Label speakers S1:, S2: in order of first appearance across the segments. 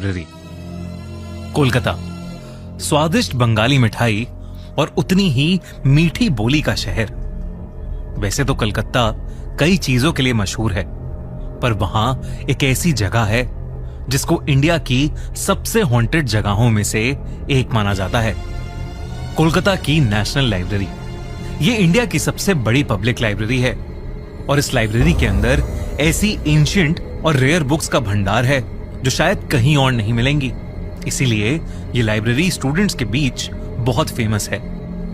S1: Library. Kolkata, स्वादिष्ट बंगाली मिठाई और उतनी ही मीठी बोली का शहर। वैसे तो कलकत्ता कई चीजों के लिए मशहूर है, पर वहां एक ऐसी जगह है जिसको इंडिया की सबसे हॉन्टेड जगहों में से एक माना जाता है, कोलकाता की नेशनल लाइब्रेरी। ये इंडिया की सबसे बड़ी पब्लिक लाइब्रेरी है और इस लाइब्रेरी के अंदर ऐसी एंशिएंट और रेयर बुक्स का भंडार है जो शायद कहीं और नहीं मिलेंगी। इसीलिए ये लाइब्रेरी स्टूडेंट्स के बीच बहुत फेमस है।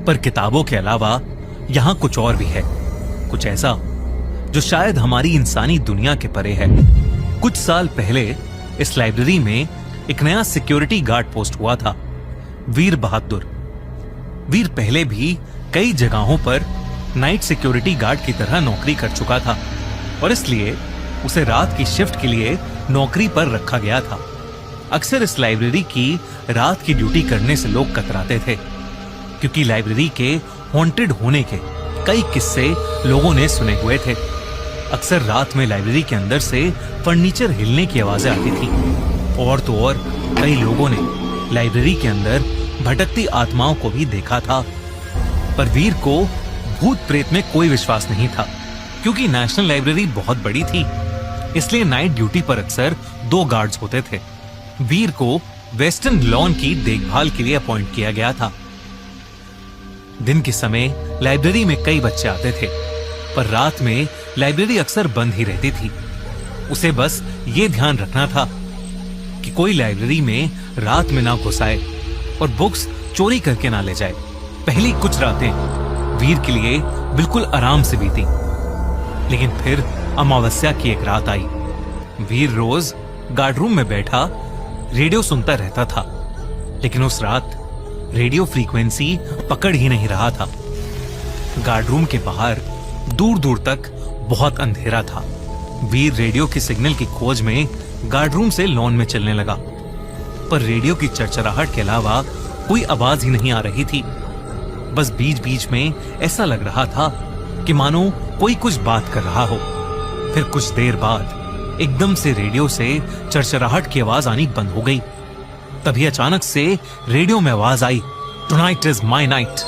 S1: पर किताबों के अलावा यहाँ कुछ और भी है, कुछ ऐसा जो शायद हमारी इंसानी दुनिया के परे है। कुछ साल पहले इस लाइब्रेरी में एक नया सिक्योरिटी गार्ड पोस्ट हुआ था, वीर बहादुर। वीर पहले भी कई जगहों पर नाइट सिक्योरिटी गार्ड की तरह नौकरी कर चुका था और इसलिए उसे रात की शिफ्ट के लिए नौकरी पर रखा गया था। अक्सर इस लाइब्रेरी की रात की ड्यूटी करने से लोग कतराते थे, क्योंकि लाइब्रेरी के हॉन्टेड होने के कई किस्से लोगों ने सुने हुए थे। अक्सर रात में लाइब्रेरी के अंदर से फर्नीचर हिलने की आवाजें आती थी और तो और कई लोगों ने लाइब्रेरी के अंदर भटकती आत्माओं को भी देखा था। पर वीर को भूत प्रेत में कोई विश्वास नहीं था, क्योंकि नेशनल लाइब्रेरी बहुत बड़ी थी, इसलिए नाइट ड्यूटी पर अक्सर 2 गार्ड्स होते थे। वीर को वेस्टर्न लॉन की देखभाल के लिए अपॉइंट किया गया था। दिन के समय लाइब्रेरी में कई बच्चे आते थे, पर रात में लाइब्रेरी अक्सर बंद ही रहती थी। उसे बस ये ध्यान रखना था कि कोई लाइब्रेरी में रात में ना घुस आए और बुक्स चोरी करके ना ले जाए। पहली कुछ रातें वीर के लिए बिल्कुल आराम से बीती, लेकिन फिर अमावस्या की एक रात आई। वीर रोज गार्ड रूम में बैठा रेडियो सुनता रहता था, लेकिन उस रात रेडियो फ्रीक्वेंसी पकड़ ही नहीं रहा था। गार्ड रूम के बाहर दूर दूर तक बहुत अंधेरा था। वीर रेडियो के सिग्नल की खोज में गार्ड रूम से लॉन में चलने लगा, पर रेडियो की चरचराहट के अलावा कोई आवाज ही नहीं आ रही थी। बस बीच बीच में ऐसा लग रहा था कि मानो कोई कुछ बात कर रहा हो। फिर कुछ देर बाद एकदम से रेडियो से चरचराहट की आवाज आनी बंद हो गई। तभी अचानक से रेडियो में आवाज आई, टुनाइट इज माय नाइट।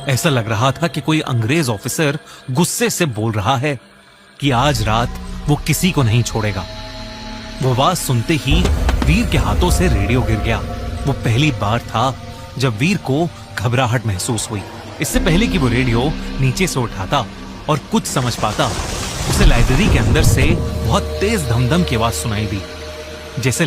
S1: ऐसा लग रहा था कि कोई अंग्रेज ऑफिसर गुस्से से बोल रहा है कि आज रात वो किसी को नहीं छोड़ेगा। वो आवाज सुनते ही वीर के हाथों से रेडियो गिर गया। वो पहली बार था जब वीर को घबराहट महसूस हुई। इससे पहले कि वो रेडियो नीचे से उठाता और कुछ समझ पाता, उसे लाइब्रेरी के अंदर से बहुत तेज धमधम की आवाज सुनाई दी, जैसे